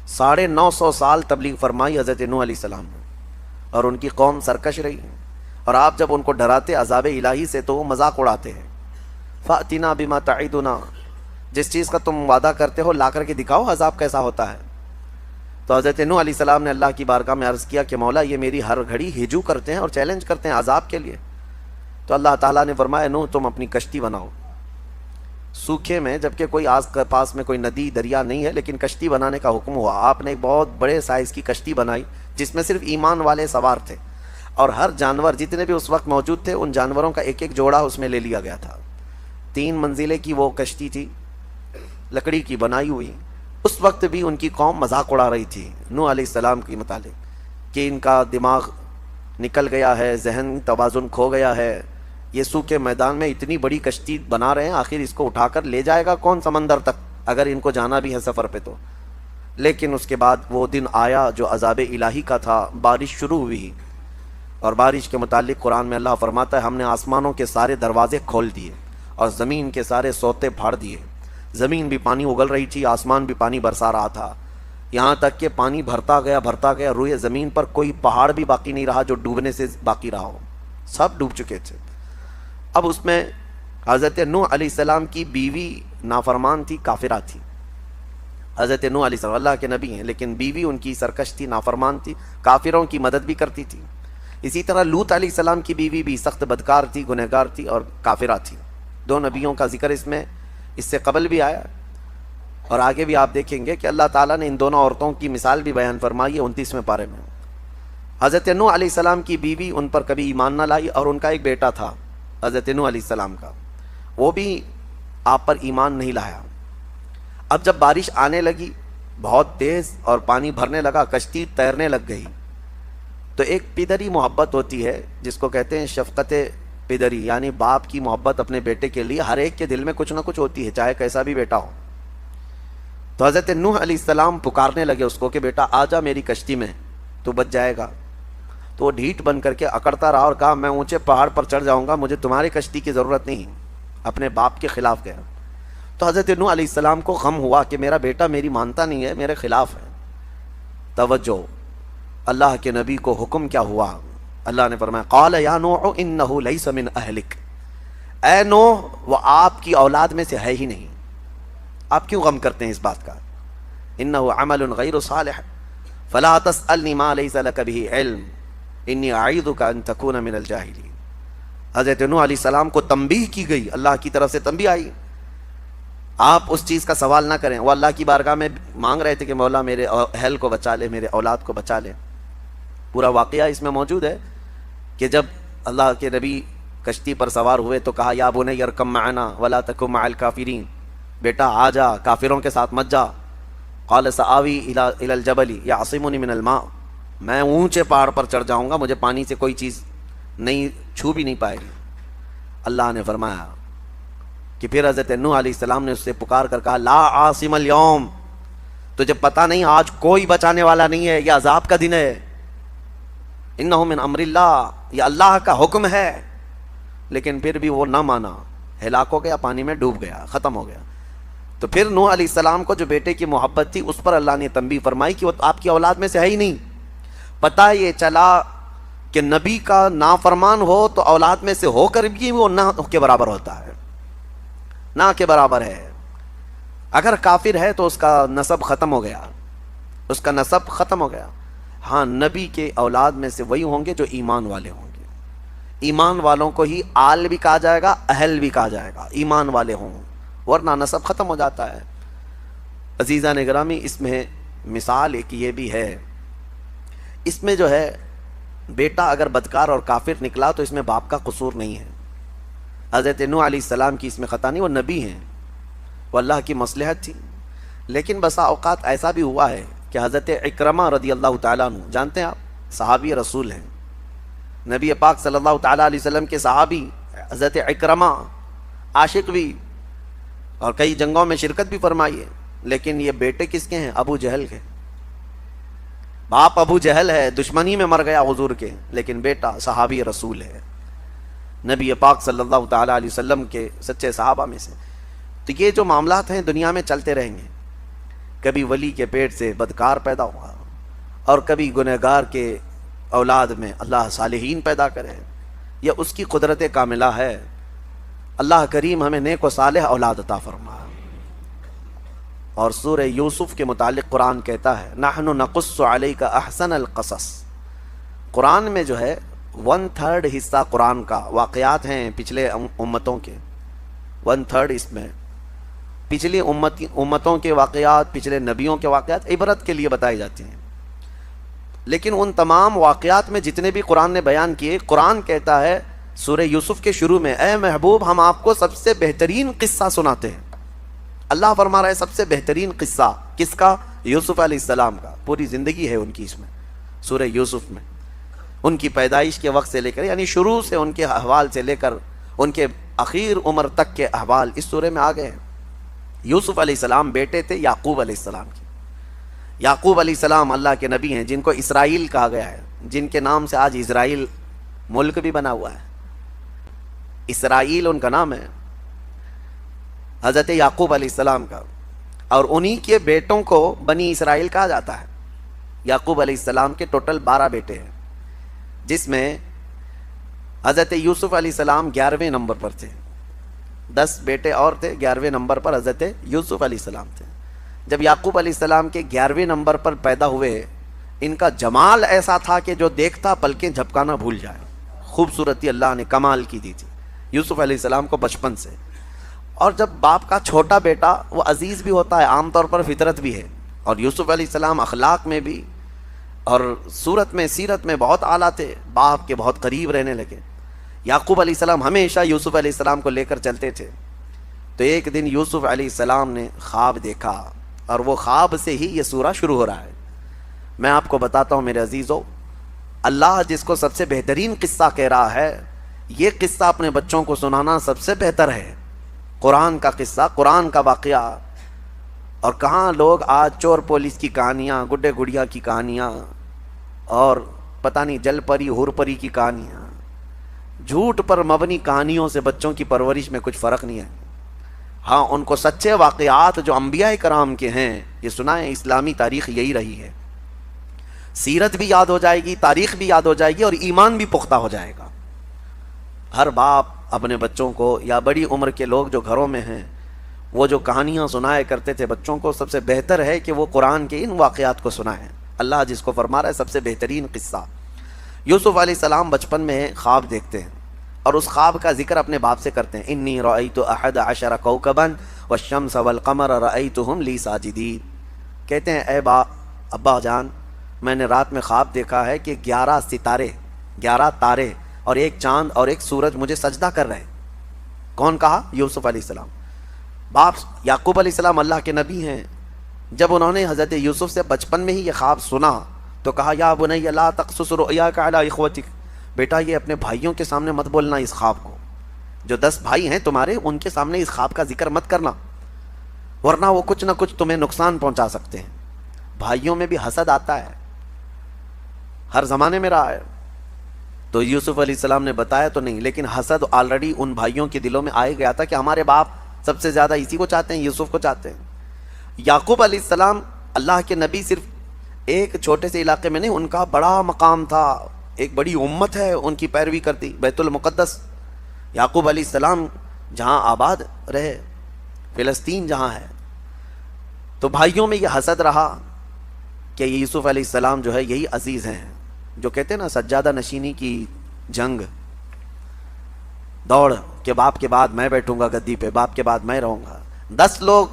950 سال تبلیغ فرمائی حضرت نوح علیہ السلام نے، اور ان کی قوم سرکش رہی، اور آپ جب ان کو ڈراتے عذاب الہی سے تو وہ مذاق اڑاتے ہیں۔ فَأْتِنَا بِمَا تَعِدُنَا، جس چیز کا تم وعدہ کرتے ہو لا کر کے دکھاؤ عذاب کیسا ہوتا ہے۔ تو حضرت نوح علیہ السلام نے اللہ کی بارگاہ میں عرض کیا کہ مولا یہ میری ہر گھڑی ہجو کرتے ہیں اور چیلنج کرتے ہیں عذاب کے لیے۔ تو اللہ تعالیٰ نے فرمایا نوح تم اپنی کشتی بناؤ سوکھے میں، جبکہ کوئی آس کے پاس میں کوئی ندی دریا نہیں ہے، لیکن کشتی بنانے کا حکم ہوا۔ آپ نے ایک بہت بڑے سائز کی کشتی بنائی جس میں صرف ایمان والے سوار تھے، اور ہر جانور جتنے بھی اس وقت موجود تھے ان جانوروں کا ایک ایک جوڑا اس میں لے لیا گیا تھا۔ 3 منزلیں کی وہ کشتی تھی، لکڑی کی بنائی ہوئی۔ اس وقت بھی ان کی قوم مذاق اڑا رہی تھی نوح علیہ السلام کے متعلق کہ ان کا دماغ نکل گیا ہے، ذہن توازن کھو گیا ہے، یہ سوکھے میدان میں اتنی بڑی کشتی بنا رہے ہیں، آخر اس کو اٹھا کر لے جائے گا کون سمندر تک اگر ان کو جانا بھی ہے سفر پہ تو۔ لیکن اس کے بعد وہ دن آیا جو عذاب الہی کا تھا، بارش شروع ہوئی، اور بارش کے متعلق قرآن میں اللہ فرماتا ہے ہم نے آسمانوں کے سارے دروازے کھول دیے اور زمین کے سارے سوتے پھاڑ دیے۔ زمین بھی پانی اگل رہی تھی، آسمان بھی پانی برسا رہا تھا، یہاں تک کہ پانی بھرتا گیا، روئے زمین پر کوئی پہاڑ بھی باقی نہیں رہا جو ڈوبنے سے باقی رہا ہو، سب ڈوب چکے تھے۔ اب اس میں حضرت نوح علیہ السلام کی بیوی نافرمان تھی، کافرہ تھی۔ حضرت نوح علیہ السلام اللہ کے نبی ہیں، لیکن بیوی ان کی سرکش تھی، نافرمان تھی، کافروں کی مدد بھی کرتی تھی۔ اسی طرح لوط علیہ السلام کی بیوی بھی سخت بدکار تھی، گنہگار تھی اور کافرہ تھی۔ 2 نبیوں کا ذکر اس سے قبل بھی آیا، اور آگے بھی آپ دیکھیں گے کہ اللہ تعالیٰ نے ان دونوں عورتوں کی مثال بھی بیان فرمائی ہے 29ویں پارے میں۔ حضرت نوح علیہ السلام کی بیوی ان پر کبھی ایمان نہ لائی، اور ان کا ایک بیٹا تھا حضرت نوح علیہ السلام کا، وہ بھی آپ پر ایمان نہیں لایا۔ اب جب بارش آنے لگی بہت تیز اور پانی بھرنے لگا، کشتی تیرنے لگ گئی، تو ایک پدری محبت ہوتی ہے جس کو کہتے ہیں شفقت پدری، یعنی باپ کی محبت اپنے بیٹے کے لیے ہر ایک کے دل میں کچھ نہ کچھ ہوتی ہے، چاہے کیسا بھی بیٹا ہو۔ تو حضرت نوح علیہ السلام پکارنے لگے اس کو کہ بیٹا آ جا میری کشتی میں، تو بچ جائے گا۔ تو وہ ڈھیٹ بن کر کے اکڑتا رہا اور کہا میں اونچے پہاڑ پر چڑھ جاؤں گا، مجھے تمہاری کشتی کی ضرورت نہیں، اپنے باپ کے خلاف گیا۔ تو حضرت نوح علیہ السلام کو غم ہوا کہ میرا بیٹا میری مانتا نہیں ہے، میرے خلاف ہے۔ توجہ، اللہ کے نبی کو حکم کیا ہوا؟ اللہ نے فرمایا قال یا نوح انہ لیس من اہلک، اے نوح وہ آپ کی اولاد میں سے ہے ہی نہیں، آپ کیوں غم کرتے ہیں اس بات کا؟ انہ عمل غیر صالح فلا تسألنی ما لیس لک بہ علم انی اعیذک ان تکون من الجاہلین۔ حضرت نوح علیہ السلام کو تنبیہ کی گئی، اللہ کی طرف سے تنبیہ آئی آپ اس چیز کا سوال نہ کریں۔ وہ اللہ کی بارگاہ میں مانگ رہے تھے کہ مولا میرے اہل کو بچا لے، میرے اولاد کو بچا لے۔ پورا واقعہ اس میں موجود ہے کہ جب اللہ کے نبی کشتی پر سوار ہوئے تو کہا یا بنی ارکب معنا ولا تکن مع الکافرین، بیٹا آ جا کافروں کے ساتھ مت جا۔ قال سآوی الی الجبل یعصمنی من الماء، میں اونچے پہاڑ پر چڑھ جاؤں گا، مجھے پانی سے کوئی چیز نہیں چھو بھی نہیں پائے گی۔ اللہ نے فرمایا کہ پھر حضرت نوح علیہ السلام نے اس سے پکار کر کہا لا عاصم اليوم، تجھے پتہ نہیں آج کوئی بچانے والا نہیں ہے، یہ عذاب کا دن ہے، انہ من امر اللہ، یہ اللہ کا حکم ہے۔ لیکن پھر بھی وہ نہ مانا، ہلاک ہو گیا، پانی میں ڈوب گیا، ختم ہو گیا۔ تو پھر نوح علیہ السلام کو جو بیٹے کی محبت تھی اس پر اللہ نے تنبیہ فرمائی کہ وہ آپ کی اولاد میں سے ہے ہی نہیں۔ پتہ یہ چلا کہ نبی کا نافرمان ہو تو اولاد میں سے ہو کر بھی وہ نہ کے برابر ہوتا ہے، نہ کے برابر ہے۔ اگر کافر ہے تو اس کا نسب ختم ہو گیا، اس کا نسب ختم ہو گیا۔ ہاں نبی کے اولاد میں سے وہی ہوں گے جو ایمان والے ہوں گے، ایمان والوں کو ہی آل بھی کہا جائے گا، اہل بھی کہا جائے گا، ایمان والے ہوں، ورنہ نسب ختم ہو جاتا ہے۔ عزیزان گرامی، اس میں مثال ایک یہ بھی ہے، اس میں جو ہے بیٹا اگر بدکار اور کافر نکلا تو اس میں باپ کا قصور نہیں ہے۔ حضرت نوح علیہ السلام کی اس میں خطا نہیں، وہ نبی ہیں، وہ اللہ کی مصلحت تھی۔ لیکن بسا اوقات ایسا بھی ہوا ہے کہ حضرت اکرمہ رضی اللہ تعالیٰ عنہ، جانتے ہیں آپ صحابی رسول ہیں، نبی پاک صلی اللہ تعالیٰ علیہ وسلم کے صحابی حضرت اکرمہ، عاشق بھی اور کئی جنگوں میں شرکت بھی فرمائی ہے، لیکن یہ بیٹے کس کے ہیں؟ ابو جہل کے۔ باپ ابو جہل ہے، دشمنی میں مر گیا حضور کے، لیکن بیٹا صحابی رسول ہے، نبی پاک صلی اللہ تعالیٰ علیہ وسلم کے سچے صحابہ میں سے۔ تو یہ جو معاملات ہیں دنیا میں چلتے رہیں گے، کبھی ولی کے پیٹ سے بدکار پیدا ہوا اور کبھی گنہگار کے اولاد میں اللہ صالحین پیدا کرے، یہ اس کی قدرت کاملہ ہے۔ اللہ کریم ہمیں نیک و صالح اولاد عطا فرما۔ اور سورہ یوسف کے متعلق قرآن کہتا ہے نحن نقص علیک احسن القصص، قرآن میں جو ہے 1/3 حصہ قرآن کا واقعات ہیں پچھلے امتوں کے، 1/3 اس میں پچھلی امتوں کے واقعات، پچھلے نبیوں کے واقعات عبرت کے لیے بتائی جاتی ہیں۔ لیکن ان تمام واقعات میں جتنے بھی قرآن نے بیان کیے، قرآن کہتا ہے سورہ یوسف کے شروع میں اے محبوب ہم آپ کو سب سے بہترین قصہ سناتے ہیں۔ اللہ فرما رہا ہے سب سے بہترین قصہ کس کا؟ یوسف علیہ السلام کا۔ پوری زندگی ہے ان کی اس میں، سورہ یوسف میں، ان کی پیدائش کے وقت سے لے کر، یعنی شروع سے ان کے احوال سے لے کر ان کے اخیر عمر تک کے احوال اس سورہ میں آ گئے ہیں۔ یوسف علیہ السلام بیٹے تھے یعقوب علیہ السلام کے۔ یعقوب علیہ السلام اللہ کے نبی ہیں جن کو اسرائیل کہا گیا ہے، جن کے نام سے آج اسرائیل ملک بھی بنا ہوا ہے۔ اسرائیل ان کا نام ہے، حضرت یعقوب علیہ السلام کا، اور انہی کے بیٹوں کو بنی اسرائیل کہا جاتا ہے۔ یعقوب علیہ السلام کے ٹوٹل 12 بیٹے ہیں، جس میں حضرت یوسف علیہ السلام 11ویں نمبر پر تھے۔ 10 بیٹے اور تھے، 11ویں نمبر پر حضرت یوسف علیہ السلام تھے۔ جب یعقوب علیہ السلام کے 11ویں نمبر پر پیدا ہوئے، ان کا جمال ایسا تھا کہ جو دیکھتا پلکیں جھپکانا بھول جائے، خوبصورتی اللہ نے کمال کی دی تھی یوسف علیہ السلام کو بچپن سے۔ اور جب باپ کا چھوٹا بیٹا وہ عزیز بھی ہوتا ہے، عام طور پر فطرت بھی ہے، اور یوسف علیہ السلام اخلاق میں بھی اور صورت میں سیرت میں بہت اعلیٰ تھے، باپ کے بہت قریب رہنے لگے۔ یعقوب علیہ السلام ہمیشہ یوسف علیہ السلام کو لے کر چلتے تھے۔ تو ایک دن یوسف علیہ السلام نے خواب دیکھا، اور وہ خواب سے ہی یہ سورہ شروع ہو رہا ہے۔ میں آپ کو بتاتا ہوں میرے عزیزو، اللہ جس کو سب سے بہترین قصہ کہہ رہا ہے، یہ قصہ اپنے بچوں کو سنانا سب سے بہتر ہے۔ قرآن کا قصہ، قرآن کا واقعہ۔ اور کہاں لوگ آج چور پولیس کی کہانیاں، گڈے گڑیا کی کہانیاں، اور پتہ نہیں جل پری ہور پری کی کہانیاں، جھوٹ پر مبنی کہانیوں سے بچوں کی پرورش میں کچھ فرق نہیں ہے۔ ہاں ان کو سچے واقعات جو انبیاء کرام کے ہیں یہ سنائیں۔ اسلامی تاریخ یہی رہی ہے، سیرت بھی یاد ہو جائے گی، تاریخ بھی یاد ہو جائے گی، اور ایمان بھی پختہ ہو جائے گا۔ ہر باپ اپنے بچوں کو، یا بڑی عمر کے لوگ جو گھروں میں ہیں، وہ جو کہانیاں سنائے کرتے تھے بچوں کو، سب سے بہتر ہے کہ وہ قرآن کے ان واقعات کو سنائیں۔ اللہ جس کو فرما رہا ہے سب سے بہترین قصہ۔ یوسف علیہ السلام بچپن میں خواب دیکھتے ہیں، اور اس خواب کا ذکر اپنے باپ سے کرتے ہیں۔ انی رأیت 11 کوکبا والشمس والقمر رأیتهم لی ساجدین۔ کہتے ہیں اے ابا جان، میں نے رات میں خواب دیکھا ہے کہ 11 ستارے، 11 تارے اور ایک چاند اور ایک سورج مجھے سجدہ کر رہے ہیں۔ کون کہا؟ یوسف علیہ السلام۔ باپ یعقوب علیہ السلام اللہ کے نبی ہیں، جب انہوں نے حضرت یوسف سے بچپن میں ہی یہ خواب سنا تو کہا یا بنی لا تقصص رؤیاک علی اخوتک، بیٹا یہ اپنے بھائیوں کے سامنے مت بولنا اس خواب کو، جو 10 بھائی ہیں تمہارے ان کے سامنے اس خواب کا ذکر مت کرنا، ورنہ وہ کچھ نہ کچھ تمہیں نقصان پہنچا سکتے ہیں۔ بھائیوں میں بھی حسد آتا ہے، ہر زمانے میں رہا ہے۔ تو یوسف علیہ السلام نے بتایا تو نہیں، لیکن حسد آلریڈی ان بھائیوں کے دلوں میں آئے گیا تھا کہ ہمارے باپ سب سے زیادہ اسی کو چاہتے ہیں، یوسف کو چاہتے ہیں۔ یعقوب علیہ السلام اللہ کے نبی صرف ایک چھوٹے سے علاقے میں نہیں، ان کا بڑا مقام تھا، ایک بڑی امت ہے ان کی پیروی کرتی۔ بیت المقدس یعقوب علیہ السلام جہاں آباد رہے، فلسطین جہاں ہے، تو بھائیوں میں یہ حسد رہا کہ یوسف علیہ السلام جو ہے یہی عزیز ہیں، جو کہتے ہیں نا سجادہ نشینی کی جنگ، دوڑ کہ باپ کے بعد میں بیٹھوں گا گدی پہ، باپ کے بعد میں رہوں گا۔ 10 لوگ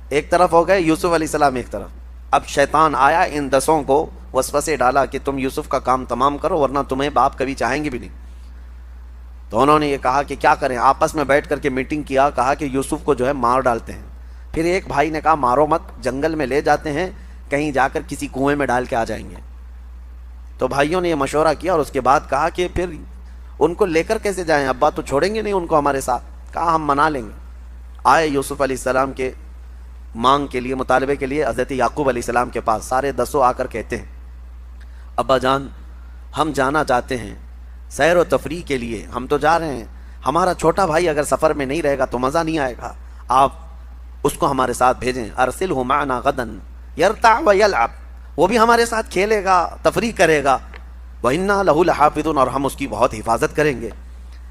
ایک طرف ہو گئے، یوسف علیہ السلام ایک طرف۔ اب شیطان آیا، ان 10 کو وسوسے ڈالا کہ تم یوسف کا کام تمام کرو ورنہ تمہیں باپ کبھی چاہیں گے بھی نہیں۔ تو انہوں نے یہ کہا کہ کیا کریں، آپس میں بیٹھ کر کے میٹنگ کیا، کہا کہ یوسف کو جو ہے مار ڈالتے ہیں۔ پھر ایک بھائی نے کہا مارو مت، جنگل میں لے جاتے ہیں، کہیں جا کر کسی کنویں میں ڈال کے آ جائیں گے۔ تو بھائیوں نے یہ مشورہ کیا اور اس کے بعد کہا کہ پھر ان کو لے کر کیسے جائیں، ابا تو چھوڑیں گے نہیں ان کو ہمارے ساتھ۔ کہا ہم منا لیں گے۔ آئے یوسف علیہ السلام کے مانگ کے لیے، مطالبے کے لیے حضرت یعقوب علیہ السلام کے پاس۔ سارے 10 آ کر کہتے ہیں ابا جان ہم جانا چاہتے ہیں سیر و تفریح کے لیے، ہم تو جا رہے ہیں، ہمارا چھوٹا بھائی اگر سفر میں نہیں رہے گا تو مزہ نہیں آئے گا، آپ اس کو ہمارے ساتھ بھیجیں، ارسلہ معنا غدا یرتع ویلعب، وہ بھی ہمارے ساتھ کھیلے گا، تفریح کرے گا، وَإِنَّا لَهُ لَحَافِظُونَ، اور ہم اس کی بہت حفاظت کریں گے۔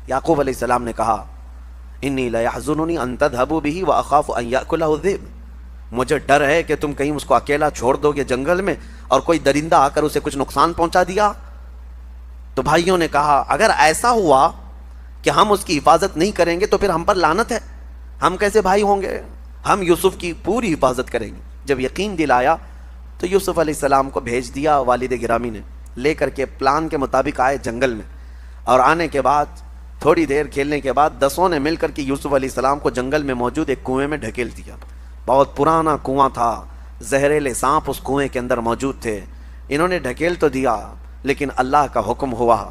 یعقوب علیہ السلام نے کہا انی لَيَحْزُنُنِي أَن تَذْهَبُوا بِهِ وَأَخَافُ أَن يَأْكُلَهُ الذِّئْبُ، مجھے ڈر ہے کہ تم کہیں اس کو اکیلا چھوڑ دو گے جنگل میں اور کوئی درندہ آ کر اسے کچھ نقصان پہنچا دیا۔ تو بھائیوں نے کہا اگر ایسا ہوا کہ ہم اس کی حفاظت نہیں کریں گے تو پھر ہم پر لعنت ہے، ہم کیسے بھائی ہوں گے؟ ہم یوسف کی پوری حفاظت کریں گے۔ جب یقین دلایا تو یوسف علیہ السلام کو بھیج دیا والد گرامی نے، لے کر کے پلان کے مطابق آئے جنگل میں، اور آنے کے بعد تھوڑی دیر کھیلنے کے بعد 10 نے مل کر کے یوسف علیہ السلام کو جنگل میں موجود ایک کنویں میں ڈھکیل دیا۔ بہت پرانا کنواں تھا، زہریلے سانپ اس کنویں کے اندر موجود تھے۔ انہوں نے ڈھکیل تو دیا، لیکن اللہ کا حکم ہوا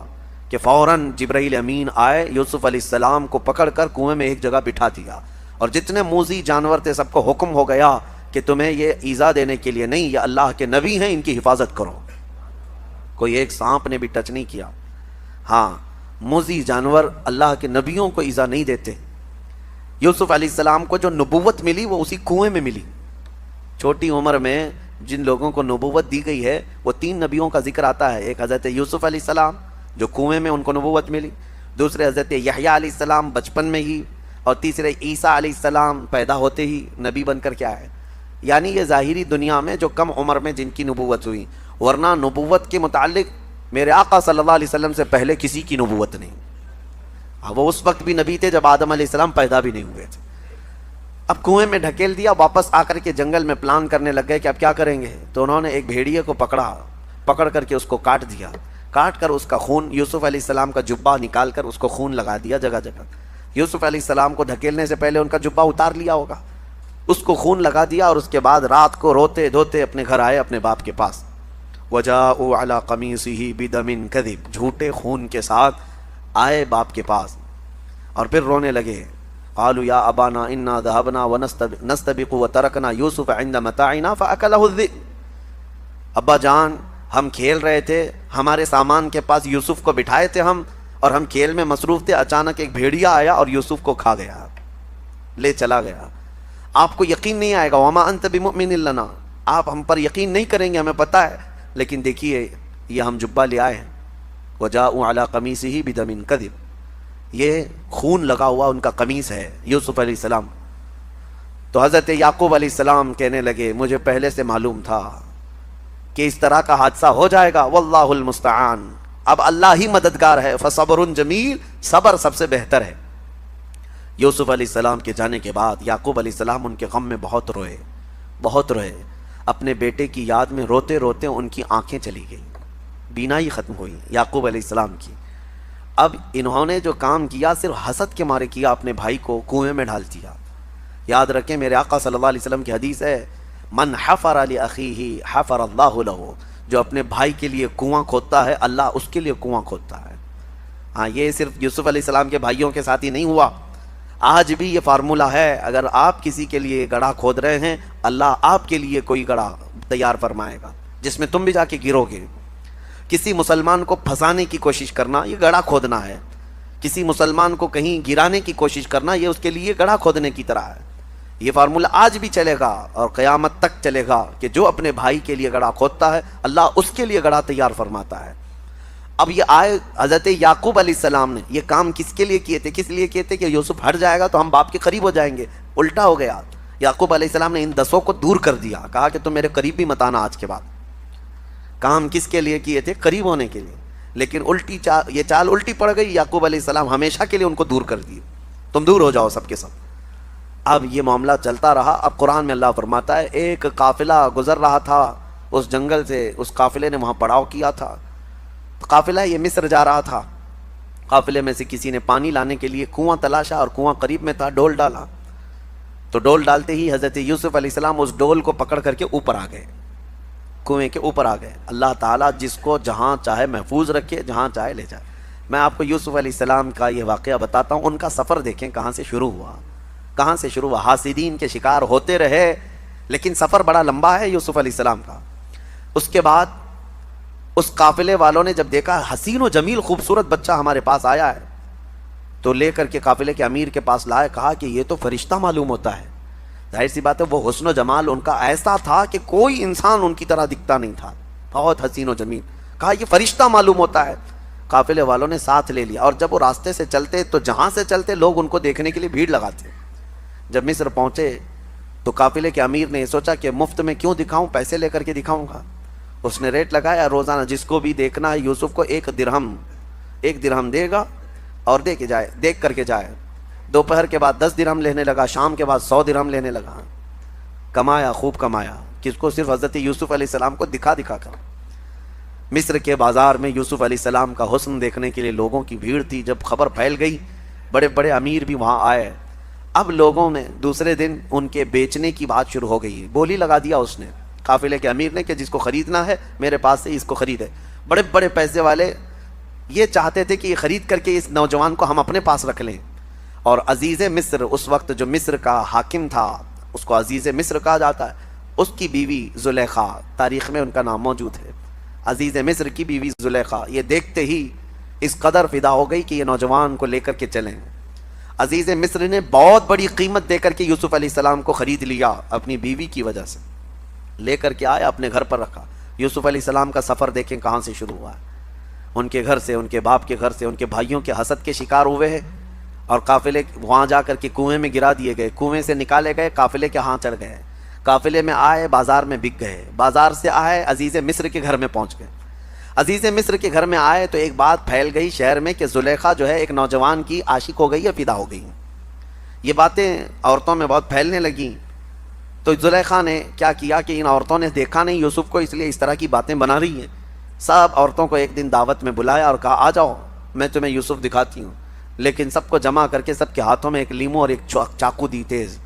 کہ فوراً جبرائیل امین آئے، یوسف علیہ السلام کو پکڑ کر کنویں میں ایک جگہ بٹھا دیا، اور جتنے موذی جانور تھے سب کو حکم ہو گیا کہ تمہیں یہ ایذا دینے کے لیے نہیں، یہ اللہ کے نبی ہیں، ان کی حفاظت کرو۔ کوئی ایک سانپ نے بھی ٹچ نہیں کیا۔ ہاں، موذی جانور اللہ کے نبیوں کو ایذا نہیں دیتے۔ یوسف علیہ السلام کو جو نبوت ملی وہ اسی کنویں میں ملی۔ چھوٹی عمر میں جن لوگوں کو نبوت دی گئی ہے وہ 3 نبیوں کا ذکر آتا ہے۔ ایک حضرت یوسف علیہ السلام جو کنویں میں ان کو نبوت ملی، دوسرے حضرت یحییٰ علیہ السلام بچپن میں ہی، اور تیسرے عیسیٰ علیہ السلام پیدا ہوتے ہی نبی بن کر کے آئے۔ یعنی یہ ظاہری دنیا میں جو کم عمر میں جن کی نبوت ہوئی، ورنہ نبوت کے متعلق میرے آقا صلی اللہ علیہ وسلم سے پہلے کسی کی نبوت نہیں۔ وہ اس وقت بھی نبی تھے جب آدم علیہ السلام پیدا بھی نہیں ہوئے تھے۔ اب کنویں میں ڈھکیل دیا، واپس آ کر کے جنگل میں پلان کرنے لگ گئے کہ اب کیا کریں گے۔ تو انہوں نے ایک بھیڑیے کو پکڑ کر کے اس کو کاٹ دیا، کاٹ کر اس کا خون، یوسف علیہ السلام کا جبہ نکال کر اس کو خون لگا دیا جگہ جگہ۔ یوسف علیہ السلام کو دھکیلنے سے پہلے ان کا جبہ اتار لیا ہوگا، اس کو خون لگا دیا، اور اس کے بعد رات کو روتے دھوتے اپنے گھر آئے اپنے باپ کے پاس۔ وَجَاءُوا عَلَىٰ قَمِيصِهِ بِدَمٍ كَذِبٍ، جھوٹے خون کے ساتھ آئے باپ کے پاس، اور پھر رونے لگے۔ قالوا یا ابانا انا ذهبنا ونستبق وتركنا يوسف عند متاعنا فاكله الذئب، ابا جان ہم کھیل رہے تھے، ہمارے سامان کے پاس یوسف کو بٹھائے تھے ہم، اور ہم کھیل میں مصروف تھے، اچانک ایک بھیڑیا آیا اور یوسف کو کھا گیا، لے چلا گیا۔ آپ کو یقین نہیں آئے گا، وما انت بمؤمن لنا، آپ ہم پر یقین نہیں کریں گے، ہمیں پتہ ہے، لیکن دیکھیے یہ ہم جبہ لے آئے ہیں۔ وجاءوا علی قمیصہ بدم کذب، یہ خون لگا ہوا ان کا قمیص ہے یوسف علیہ السلام۔ تو حضرت یعقوب علیہ السلام کہنے لگے مجھے پہلے سے معلوم تھا کہ اس طرح کا حادثہ ہو جائے گا، واللہ المستعان، اب اللہ ہی مددگار ہے، فصبر جمیل، صبر سب سے بہتر ہے۔ یوسف علیہ السلام کے جانے کے بعد یعقوب علیہ السلام ان کے غم میں بہت روئے، اپنے بیٹے کی یاد میں روتے روتے ان کی آنکھیں چلی گئیں، بینائی ختم ہوئی یعقوب علیہ السلام کی۔ اب انہوں نے جو کام کیا صرف حسد کے مارے کیا، اپنے بھائی کو کنویں میں ڈال دیا۔ یاد رکھیں میرے آقا صلی اللہ علیہ وسلم کی حدیث ہے، من حفر لأخیہ حفر اللہ لہ، جو اپنے بھائی کے لیے کنواں کھودتا ہے اللہ اس کے لیے کنواں کھودتا ہے۔ ہاں، یہ صرف یوسف علیہ السلام کے بھائیوں کے ساتھ ہی نہیں ہوا، آج بھی یہ فارمولہ ہے، اگر آپ کسی کے لیے گڑھا کھود رہے ہیں اللہ آپ کے لیے کوئی گڑھا تیار فرمائے گا جس میں تم بھی جا کے گرو گے۔ کسی مسلمان کو پھنسانے کی کوشش کرنا یہ گڑھا کھودنا ہے، کسی مسلمان کو کہیں گرانے کی کوشش کرنا یہ اس کے لیے گڑھا کھودنے کی طرح ہے۔ یہ فارمولہ آج بھی چلے گا اور قیامت تک چلے گا کہ جو اپنے بھائی کے لیے گڑھا کھودتا ہے اللہ اس کے لیے گڑھا تیار فرماتا ہے۔ اب یہ آئے حضرت یعقوب علیہ السلام نے یہ کام کس کے لیے کیے تھے؟ کس لیے کیے تھے کہ یوسف ہٹ جائے گا تو ہم باپ کے قریب ہو جائیں گے۔ الٹا ہو گیا، یعقوب علیہ السلام نے ان 10 کو دور کر دیا، کہا کہ تم میرے قریب بھی مت آنا آج کے بعد۔ کام کس کے لیے کیے تھے؟ قریب ہونے کے لیے، لیکن یہ چال الٹی پڑ گئی، یعقوب علیہ السلام ہمیشہ کے لیے ان کو دور کر دیے، تم دور ہو جاؤ سب کے سب۔ اب یہ معاملہ چلتا رہا۔ اب قرآن میں اللہ فرماتا ہے ایک قافلہ گزر رہا تھا اس جنگل سے، اس قافلے نے وہاں پڑاؤ کیا تھا، قافلہ یہ مصر جا رہا تھا۔ قافلے میں سے کسی نے پانی لانے کے لیے کنواں تلاشا اور کنواں قریب میں تھا، ڈول ڈالا، تو ڈول ڈالتے ہی حضرت یوسف علیہ السلام اس ڈول کو پکڑ کر کے اوپر آ گئے، کنویں کے اوپر آ گئے۔ اللہ تعالیٰ جس کو جہاں چاہے محفوظ رکھے، جہاں چاہے لے جائے۔ میں آپ کو یوسف علیہ السلام کا یہ واقعہ بتاتا ہوں، ان کا سفر دیکھیں کہاں سے شروع ہوا، کہاں سے شروع ہوا۔ حاسدین کے شکار ہوتے رہے، لیکن سفر بڑا لمبا ہے یوسف علیہ السلام کا۔ اس کے بعد اس قافلے والوں نے جب دیکھا حسین و جمیل خوبصورت بچہ ہمارے پاس آیا ہے، تو لے کر کے قافلے کے امیر کے پاس لائے، کہا کہ یہ تو فرشتہ معلوم ہوتا ہے، ظاہر سی بات ہے وہ حسن و جمال ان کا ایسا تھا کہ کوئی انسان ان کی طرح دکھتا نہیں تھا، بہت حسین و جمیل. کہا یہ فرشتہ معلوم ہوتا ہے. قافلے والوں نے ساتھ لے لیا، اور جب وہ راستے سے چلتے تو جہاں سے چلتے لوگ ان کو دیکھنے کے لیے بھیڑ لگاتے. جب مصر پہنچے تو قافلے کے امیر نے یہ سوچا کہ مفت میں کیوں دکھاؤں، پیسے لے کر کے دکھاؤں گا. اس نے ریٹ لگایا، روزانہ جس کو بھی دیکھنا ہے یوسف کو 1 درہم دے گا اور دیکھ کر کے جائے. دوپہر کے بعد 10 درہم لینے لگا، شام کے بعد 100 درہم لینے لگا. کمایا، خوب کمایا. کس کو؟ صرف حضرت یوسف علیہ السلام کو دکھا کر. مصر کے بازار میں یوسف علیہ السلام کا حسن دیکھنے کے لیے لوگوں کی بھیڑ تھی. جب خبر پھیل گئی بڑے بڑے امیر بھی وہاں آئے. اب لوگوں نے دوسرے دن ان کے بیچنے کی بات شروع ہو گئی. بولی لگا دیا اس نے، قافلے کے امیر نے، کہ جس کو خریدنا ہے میرے پاس سے اس کو خریدے. بڑے بڑے پیسے والے یہ چاہتے تھے کہ یہ خرید کر کے اس نوجوان کو ہم اپنے پاس رکھ لیں. اور عزیز مصر، اس وقت جو مصر کا حاکم تھا اس کو عزیز مصر کہا جاتا ہے، اس کی بیوی زلیخا، تاریخ میں ان کا نام موجود ہے. عزیز مصر کی بیوی زلیخا یہ دیکھتے ہی اس قدر فدا ہو گئی کہ یہ نوجوان کو لے کر کے چلیں. عزیز مصر نے بہت بڑی قیمت دے کر کے یوسف علیہ السلام کو خرید لیا اپنی بیوی کی وجہ سے. لے کر کے آیا، اپنے گھر پر رکھا. یوسف علیہ السلام کا سفر دیکھیں کہاں سے شروع ہوا ہے. ان کے گھر سے، ان کے باپ کے گھر سے، ان کے بھائیوں کے حسد کے شکار ہوئے ہیں، اور قافلے وہاں جا کر کے کنویں میں گرا دیے گئے. کنویں سے نکالے گئے، قافلے کے ہاں چڑھ گئے. قافلے میں آئے، بازار میں بک گئے. بازار سے آئے، عزیز مصر کے گھر میں پہنچ گئے. عزیز مصر کے گھر میں آئے تو ایک بات پھیل گئی شہر میں کہ زلیخا جو ہے ایک نوجوان کی عاشق ہو گئی ہے، فدا ہو گئی. یہ باتیں عورتوں میں بہت پھیلنے لگیں. تو زلیخا نے کیا کیا کہ ان عورتوں نے دیکھا نہیں یوسف کو، اس لیے اس طرح کی باتیں بنا رہی ہیں. سب عورتوں کو ایک دن دعوت میں بلایا اور کہا آ جاؤ میں تمہیں یوسف دکھاتی ہوں. لیکن سب کو جمع کر کے سب کے ہاتھوں میں ایک لیمو اور ایک چاقو دی تیز،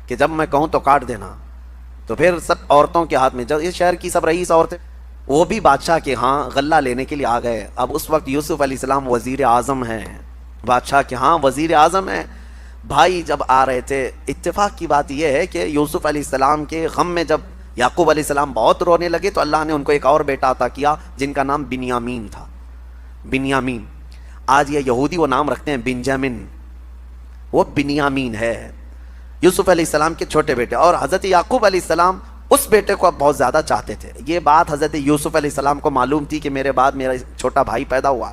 کہ جب میں کہوں تو کاٹ دینا. تو پھر سب عورتوں کے ہاتھ میں، جب اس شہر کی سب رئیس عورتیں وہ بھی بادشاہ کے ہاں غلہ لینے کے لیے آ گئے. اب اس وقت یوسف علیہ السلام وزیر اعظم ہیں، بادشاہ کے ہاں وزیر اعظم ہیں. بھائی جب آ رہے تھے، اتفاق کی بات یہ ہے کہ یوسف علیہ السلام کے غم میں جب یعقوب علیہ السلام بہت رونے لگے تو اللہ نے ان کو ایک اور بیٹا عطا کیا جن کا نام بنیامین تھا. بنیامین. آج یہ یہودی وہ نام رکھتے ہیں بنجامن، وہ بنیامین ہے یوسف علیہ السلام کے چھوٹے بیٹے. اور حضرت یعقوب علیہ السلام اس بیٹے کو اب بہت زیادہ چاہتے تھے. یہ بات حضرت یوسف علیہ السلام کو معلوم تھی کہ میرے بعد میرا چھوٹا بھائی پیدا ہوا.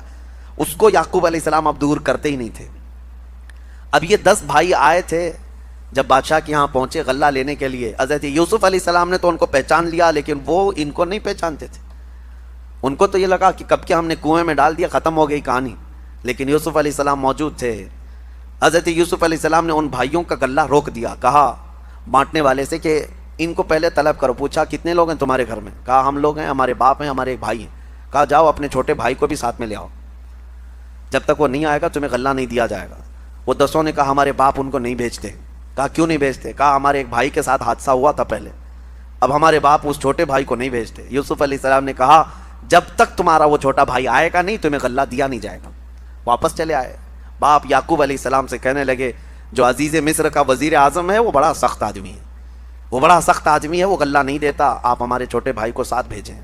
اس کو یعقوب علیہ السلام اب دور کرتے ہی نہیں تھے. اب یہ 10 بھائی آئے تھے جب بادشاہ کے یہاں پہنچے غلہ لینے کے لیے. حضرت یوسف علیہ السلام نے تو ان کو پہچان لیا، لیکن وہ ان کو نہیں پہچانتے تھے. ان کو تو یہ لگا کہ کب کے ہم نے کنویں میں ڈال دیا، ختم ہو گئی کہانی. لیکن یوسف علیہ السلام موجود تھے. حضرت یوسف علیہ السلام نے ان بھائیوں کا غلہ روک دیا. کہا بانٹنے والے سے کہ ان کو پہلے طلب کرو. پوچھا کتنے لوگ ہیں تمہارے گھر میں؟ کہا ہم لوگ ہیں، ہمارے باپ ہیں، ہمارے ایک بھائی ہیں. کہا جاؤ اپنے چھوٹے بھائی کو بھی ساتھ میں لے آؤ، جب تک وہ نہیں آئے گا تمہیں غلہ نہیں دیا جائے گا. وہ 10 نے کہا ہمارے باپ ان کو نہیں بھیجتے. کہا کیوں نہیں بھیجتے؟ کہا ہمارے ایک بھائی کے ساتھ حادثہ ہوا تھا پہلے، اب ہمارے باپ اس چھوٹے بھائی کو نہیں بھیجتے. یوسف علیہ السلام نے کہا جب تک تمہارا وہ چھوٹا بھائی آئے گا نہیں تمہیں غلہ دیا نہیں جائے گا. واپس چلے آئے. باپ یعقوب علیہ السلام سے کہنے لگے جو عزیز مصر کا وزیر اعظم ہے وہ بڑا سخت آدمی ہے، وہ بڑا سخت آدمی ہے، وہ غلہ نہیں دیتا، آپ ہمارے چھوٹے بھائی کو ساتھ بھیجیں.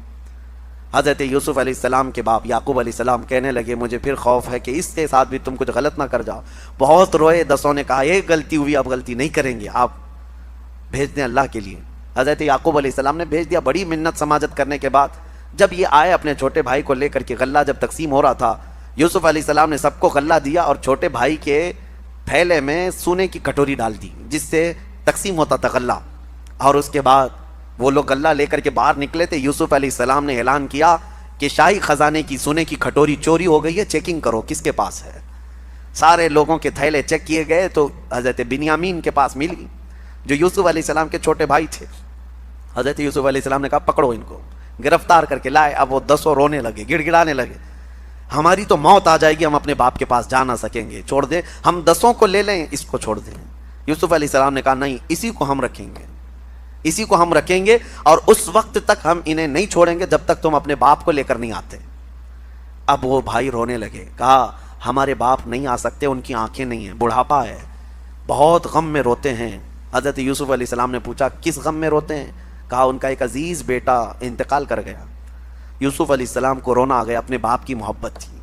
حضرت یوسف علیہ السلام کے باپ یعقوب علیہ السلام کہنے لگے مجھے پھر خوف ہے کہ اس کے ساتھ بھی تم کچھ غلط نہ کر جاؤ. بہت روئے. 10 نے کہا ایک غلطی ہوئی، اب غلطی نہیں کریں گے، آپ بھیج دیں اللہ کے لیے. حضرت یعقوب علیہ السلام نے بھیج دیا. بڑی منت سماجت کرنے کے بعد جب یہ آئے اپنے چھوٹے بھائی کو لے کر کے، غلہ جب تقسیم ہو رہا تھا، یوسف علیہ السلام نے سب کو غلہ دیا اور چھوٹے بھائی کے تھیلے میں سونے کی کٹوری ڈال دی جس سے تقسیم ہوتا تھا غلہ. اور اس کے بعد وہ لوگ غلہ لے کر کے باہر نکلے تھے. یوسف علیہ السلام نے اعلان کیا کہ شاہی خزانے کی سونے کی کٹوری چوری ہو گئی ہے، چیکنگ کرو کس کے پاس ہے. سارے لوگوں کے تھیلے چیک کیے گئے تو حضرت بنیامین کے پاس ملی جو یوسف علیہ السلام کے چھوٹے بھائی تھے. حضرت یوسف علیہ السلام نے کہا پکڑو ان کو. گرفتار کر کے لائے. اب وہ 10 رونے لگے، گڑ گڑانے لگے، ہماری تو موت آ جائے گی، ہم اپنے باپ کے پاس جا نہ سکیں گے، چھوڑ دیں، ہم 10 کو لے لیں، اس کو چھوڑ دیں. یوسف علیہ السلام نے کہا نہیں، اسی کو ہم رکھیں گے، اسی کو ہم رکھیں گے، اور اس وقت تک ہم انہیں نہیں چھوڑیں گے جب تک تم اپنے باپ کو لے کر نہیں آتے. اب وہ بھائی رونے لگے. کہا ہمارے باپ نہیں آ سکتے، ان کی آنکھیں نہیں ہیں، بڑھاپا ہے، بہت غم میں روتے ہیں. حضرت یوسف علیہ السلام نے پوچھا کس غم میں روتے ہیں؟ کہا ان کا ایک عزیز بیٹا انتقال کر گیا. یوسف علیہ السلام کو رونا آ گیا. اپنے باپ کی محبت تھی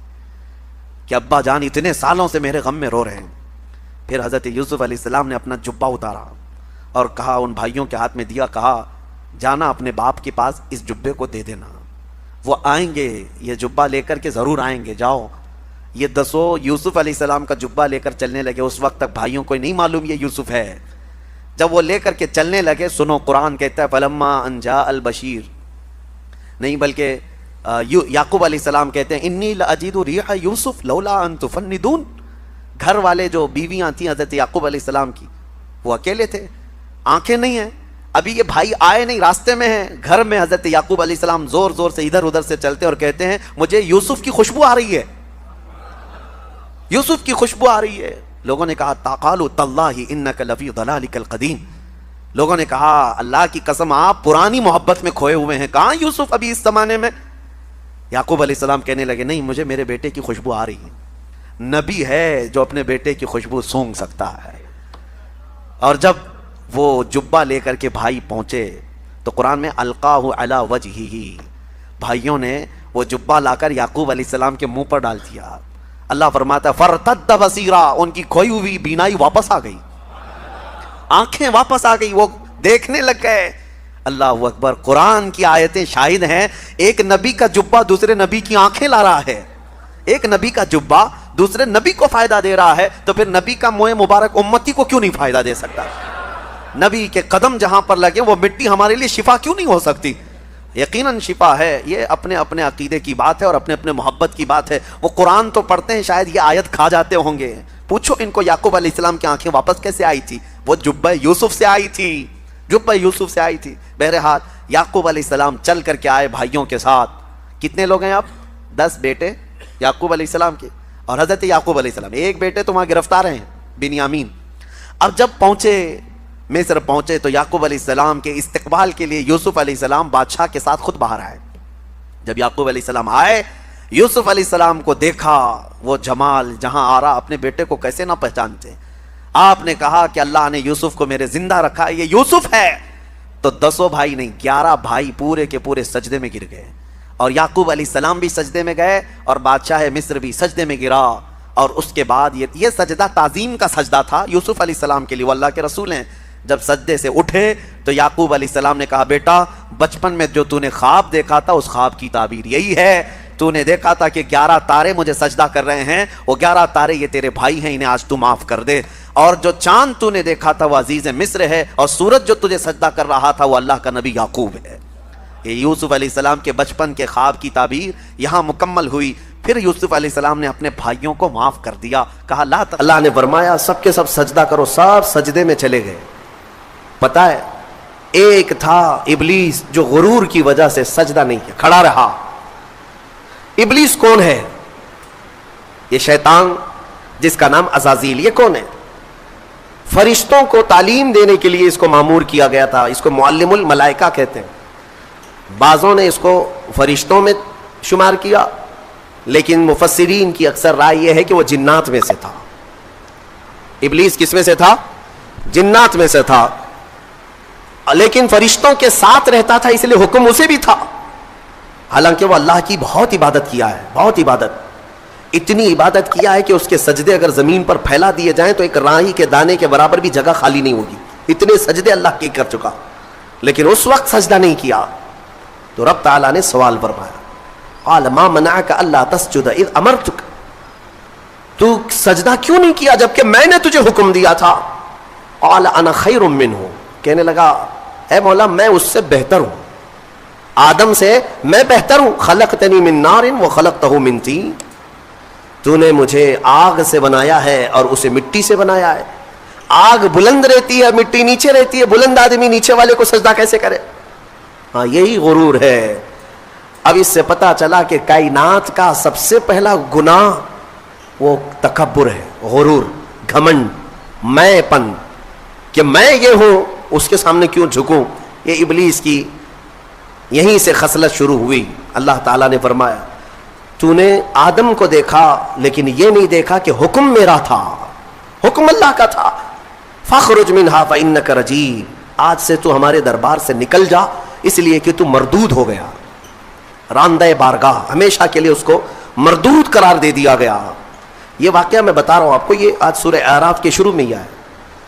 کہ ابا جان اتنے سالوں سے میرے غم میں رو رہے ہیں. پھر حضرت یوسف علیہ السلام نے اپنا جبہ اتارا اور کہا ان بھائیوں کے ہاتھ میں دیا, کہا جانا اپنے باپ کے پاس اس جبے کو دے دینا, وہ آئیں گے, یہ جبہ لے کر کے ضرور آئیں گے, جاؤ. یہ 10 یوسف علیہ السلام کا جبہ لے کر چلنے لگے. اس وقت تک بھائیوں کو نہیں معلوم یہ یوسف ہے. جب وہ لے کر کے چلنے لگے, سنو قرآن کہتا ہے فلما ان جاء البشیر, نہیں بلکہ یعقوب علیہ السلام کہتے ہیں انی لاجد ریح یوسف لولا ان تفندون. گھر والے جو بیویاں تھیں حضرت یعقوب علیہ السلام کی, وہ اکیلے تھے, آنکھیں نہیں ہیں, ابھی یہ بھائی آئے نہیں, راستے میں ہیں. گھر میں حضرت یعقوب علیہ السلام زور زور سے ادھر ادھر سے چلتے اور کہتے ہیں مجھے یوسف کی خوشبو آ رہی ہے, یوسف کی خوشبو آ رہی ہے. لوگوں نے کہا تاقالوا تاللہ انک لفی ضلالک القدیم. لوگوں نے کہا اللہ کی قسم آپ پرانی محبت میں کھوئے ہوئے ہیں, کہاں یوسف ابھی اس زمانے میں. یعقوب علیہ السلام کہنے لگے نہیں, مجھے میرے بیٹے کی خوشبو آ رہی ہے. نبی ہے جو اپنے بیٹے کی خوشبو سونگھ سکتا ہے. اور جب وہ جبہ لے کر کے بھائی پہنچے تو قرآن میں القاہ علی وجہہ, بھائیوں نے وہ جبہ لا کر یعقوب علیہ السلام کے منہ پر ڈال دیا. اللہ فرماتا ہے فرتد بصیرا, ان کی کھوئی ہوئی بینائی واپس آ گئی, آنکھیں واپس آ گئی, وہ دیکھنے لگ گئے. اللہ اکبر. قرآن کی آیتیں شاہد ہیں, ایک نبی کا جبہ دوسرے نبی کی آنکھیں لا رہا ہے, ایک نبی کا جبہ دوسرے نبی کو فائدہ دے رہا ہے, تو پھر نبی کا منہ مبارک امتی کو کیوں نہیں فائدہ دے سکتا؟ نبی کے قدم جہاں پر لگے وہ مٹی ہمارے لیے شفا کیوں نہیں ہو سکتی؟ یقیناً شفا ہے. یہ اپنے اپنے عقیدے کی بات ہے اور اپنے اپنے محبت کی بات ہے. وہ قرآن تو پڑھتے ہیں, شاید یہ آیت کھا جاتے ہوں گے. پوچھو ان کو یعقوب علیہ السلام کی آنکھیں واپس کیسے آئی تھی؟ وہ جبہ یوسف سے آئی تھی, جبہ یوسف سے آئی تھی. بہرحال یعقوب علیہ السلام چل کر کے آئے بھائیوں کے ساتھ. کتنے لوگ ہیں آپ؟ 10 بیٹے یعقوب علیہ السلام کے, اور حضرت یعقوب علیہ السلام. ایک بیٹے تو وہاں گرفتار ہیں, بنیامین. اب جب پہنچے, مصر پہنچے, تو یعقوب علیہ السلام کے استقبال کے لیے یوسف علیہ السلام بادشاہ کے ساتھ خود باہر آئے. جب یعقوب علیہ السلام آئے, یوسف علیہ السلام کو دیکھا, وہ جمال جہاں آ رہا, اپنے بیٹے کو کیسے نہ پہچانتے. آپ نے کہا کہ اللہ نے یوسف کو میرے زندہ رکھا, یہ یوسف ہے. تو 10 بھائی نہیں 11 بھائی پورے کے پورے سجدے میں گر گئے, اور یعقوب علیہ السلام بھی سجدے میں گئے, اور بادشاہ مصر بھی سجدے میں گرا. اور اس کے بعد یہ سجدہ تعظیم کا سجدہ تھا یوسف علیہ السلام کے لیے, وہ اللہ کے رسول ہیں. جب سجدے سے اٹھے تو یعقوب علیہ السلام نے کہا بیٹا بچپن میں جو تو نے خواب دیکھا تھا اس خواب کی تعبیر یہی ہے. تو نے دیکھا تھا کہ 11 تارے مجھے سجدہ کر رہے ہیں, وہ 11 تارے یہ تیرے بھائی ہیں, انہیں آج تو معاف کر دے. اور جو چاند تو نے دیکھا تھا وہ عزیز مصر ہے, اور سورج جو تجھے سجدہ کر رہا تھا وہ اللہ کا نبی یعقوب ہے. یہ یوسف علیہ السلام کے بچپن کے خواب کی تعبیر یہاں مکمل ہوئی. پھر یوسف علیہ السلام نے اپنے بھائیوں کو معاف کر دیا, کہا لا. اللہ نے فرمایا سب کے سب سجدہ کرو, سب سجدے میں چلے گئے. پتا ہے ایک تھا ابلیس جو غرور کی وجہ سے سجدہ نہیں کیا, کھڑا رہا. ابلیس کون ہے؟ یہ شیطان جس کا نام عزازیل. یہ کون ہے؟ فرشتوں کو تعلیم دینے کے لیے اس کو مامور کیا گیا تھا. اس کو معلم الملائکہ کہتے ہیں. بعضوں نے اس کو فرشتوں میں شمار کیا, لیکن مفسرین کی اکثر رائے یہ ہے کہ وہ جنات میں سے تھا. ابلیس کس میں سے تھا؟ جنات میں سے تھا, لیکن فرشتوں کے ساتھ رہتا تھا, اس لیے حکم اسے بھی تھا. حالانکہ وہ اللہ کی بہت عبادت کیا ہے, بہت عبادت, اتنی عبادت کیا ہے کہ اس کے سجدے اگر زمین پر پھیلا دیے جائیں تو ایک رائی کے دانے کے برابر بھی جگہ خالی نہیں ہوگی. اتنے سجدے اللہ کے کر چکا, لیکن اس وقت سجدہ نہیں کیا. تو رب تعالیٰ نے سوال فرمایا, قال ما منعک الا تسجد اذ امرتک, تو سجدہ کیوں نہیں کیا جبکہ میں نے تجھے حکم دیا تھا. قال انا خیر منہ, کہنے لگا اے مولا میں اس سے بہتر ہوں, آدم سے میں بہتر ہوں. خلقتنی من نار وخلقتہ من طین, تو نے مجھے آگ سے بنایا ہے اور اسے مٹی سے بنایا ہے. آگ بلند رہتی ہے, مٹی نیچے رہتی ہے, بلند آدمی نیچے والے کو سجدہ کیسے کرے؟ ہاں یہی غرور ہے. اب اس سے پتا چلا کہ کائنات کا سب سے پہلا گناہ وہ تکبر ہے, غرور, گھمنڈ, میں پن, کہ میں یہ ہوں اس کے سامنے کیوں جھکوں. یہ ابلیس کی یہیں سے خصلت شروع ہوئی. اللہ تعالیٰ نے فرمایا تو نے آدم کو دیکھا لیکن یہ نہیں دیکھا کہ حکم میرا تھا, حکم اللہ کا تھا. فاخرج منہا فانک رجیم, آج سے تو ہمارے دربار سے نکل جا, اس لیے کہ تو مردود ہو گیا. راندہ بارگاہ, ہمیشہ کے لیے اس کو مردود قرار دے دیا گیا. یہ واقعہ میں بتا رہا ہوں آپ کو, یہ آج سورہ اعراف کے شروع میں ہی آیا.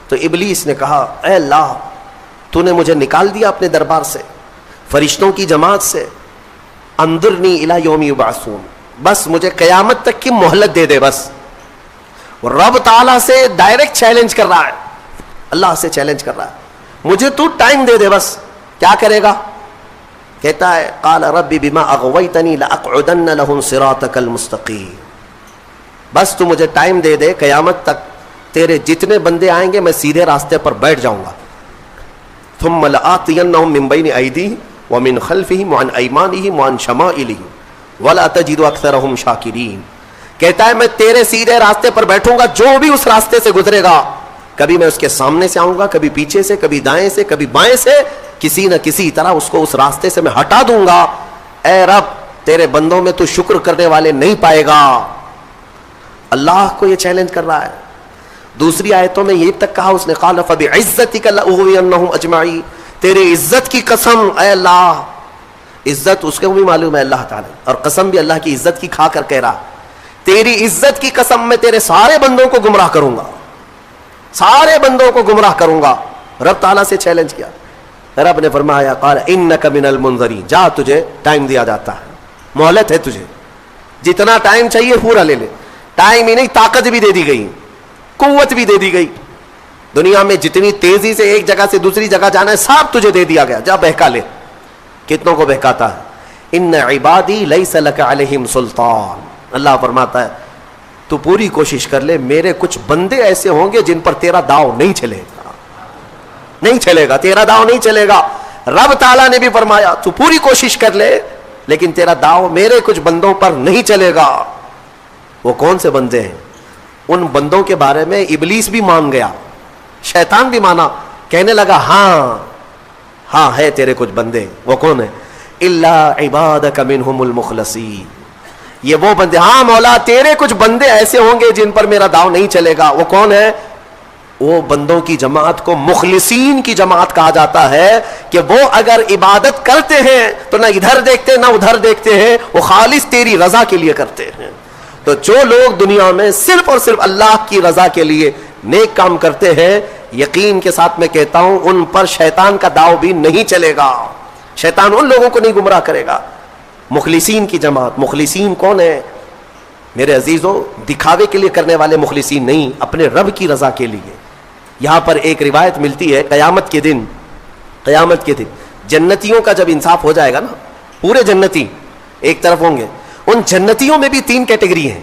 تو ابلیس نے کہا اے اللہ تو نے مجھے نکال دیا اپنے دربار سے، فرشتوں کی جماعت سے، انظرنی الی یوم یبعثون، بس مجھے قیامت تک کی مہلت دے دے بس. رب تعالیٰ سے ڈائریکٹ چیلنج کر رہا ہے، اللہ سے چیلنج کر رہا ہے، مجھے تو ٹائم دے دے بس. کیا کرے گا؟ کہتا ہے قال رب بما اغویتنی لاقعدن لهم صراطک المستقیم، بس تو مجھے ٹائم دے دے، قیامت تک تیرے جتنے بندے آئیں گے میں سیدھے راستے پر بیٹھ جاؤں گا. ثم لآتینہم من بین ایدیہم ومن خلفہم وعن ایمانہم وعن شمائلہم ولا تجد اکثرہم شاکرین. کہتا ہے میں تیرے سیدھے راستے پر بیٹھوں گا، جو بھی اس راستے سے گزرے گا، کبھی میں اس کے سامنے سے آؤں گا، کبھی پیچھے سے، کبھی دائیں سے، کبھی بائیں سے، کسی نہ کسی طرح اس کو اس راستے سے میں ہٹا دوں گا. اے رب تیرے بندوں میں تو شکر کرنے والے نہیں پائے گا. اللہ کو یہ چیلنج کر رہا ہے. دوسری آیتوں میں یہ تک کہا اس نے قال فبعزتک لاغوینہم اجمعین، تیرے عزت کی قسم اے اللہ. عزت اس کو بھی معلوم ہے اللہ تعالی، اور قسم بھی اللہ کی عزت کی کھا کر کہہ رہا تیری عزت کی قسم میں تیرے سارے بندوں کو گمراہ کروں گا، سارے بندوں کو گمراہ کروں گا. رب تعالیٰ سے چیلنج کیا. رب نے فرمایا قال انک من المنذرین، جا تجھے ٹائم دیا جاتا ہے، مہلت ہے تجھے، جتنا ٹائم چاہیے پورا لے لے. ٹائم ہی نہیں، طاقت بھی دے دی گئی، قوت بھی دے دی گئی. دنیا میں جتنی تیزی سے ایک جگہ سے دوسری جگہ جانا ہے سب تجھے دے دیا گیا، جا بہکا لے. کتنوں کو بہکاتا ہے. ان عبادی لیس لک علیہم سلطان، اللہ فرماتا ہے تو پوری کوشش کر لے، میرے کچھ بندے ایسے ہوں گے جن پر تیرا داؤ نہیں چلے گا، نہیں چلے گا، تیرا داؤ نہیں چلے گا. رب تعالیٰ نے بھی فرمایا تو پوری کوشش کر لے لیکن تیرا داؤ میرے کچھ بندوں پر نہیں چلے گا. وہ کون سے بندے ہیں؟ ان بندوں کے بارے میں ابلیس بھی مان گیا، شیطان بھی مانا، کہنے لگا ہاں ہاں ہے تیرے کچھ بندے. وہ کون ہے؟ الا عبادک منہم المخلصین، یہ وہ بندے، ہاں مولا تیرے کچھ بندے ایسے ہوں گے جن پر میرا داؤ نہیں چلے گا. وہ کون ہے؟ وہ بندوں کی جماعت کو مخلصین کی جماعت کہا جاتا ہے کہ وہ اگر عبادت کرتے ہیں تو نہ ادھر دیکھتے نہ ادھر دیکھتے ہیں، وہ خالص تیری رضا کے لیے کرتے ہیں. تو جو لوگ دنیا میں صرف اور صرف اللہ کی رضا کے لیے نیک کام کرتے ہیں، یقین کے ساتھ میں کہتا ہوں ان پر شیطان کا داؤ بھی نہیں چلے گا، شیطان ان لوگوں کو نہیں گمراہ کرے گا. مخلصین کی جماعت. مخلصین کون ہے میرے عزیزوں؟ دکھاوے کے لیے کرنے والے مخلصین نہیں، اپنے رب کی رضا کے لیے. یہاں پر ایک روایت ملتی ہے قیامت کے دن جنتیوں کا جب انصاف ہو جائے گا نا، پورے جنتی ایک طرف ہوں گے، ان جنتیوں میں بھی 3 کیٹیگری ہیں،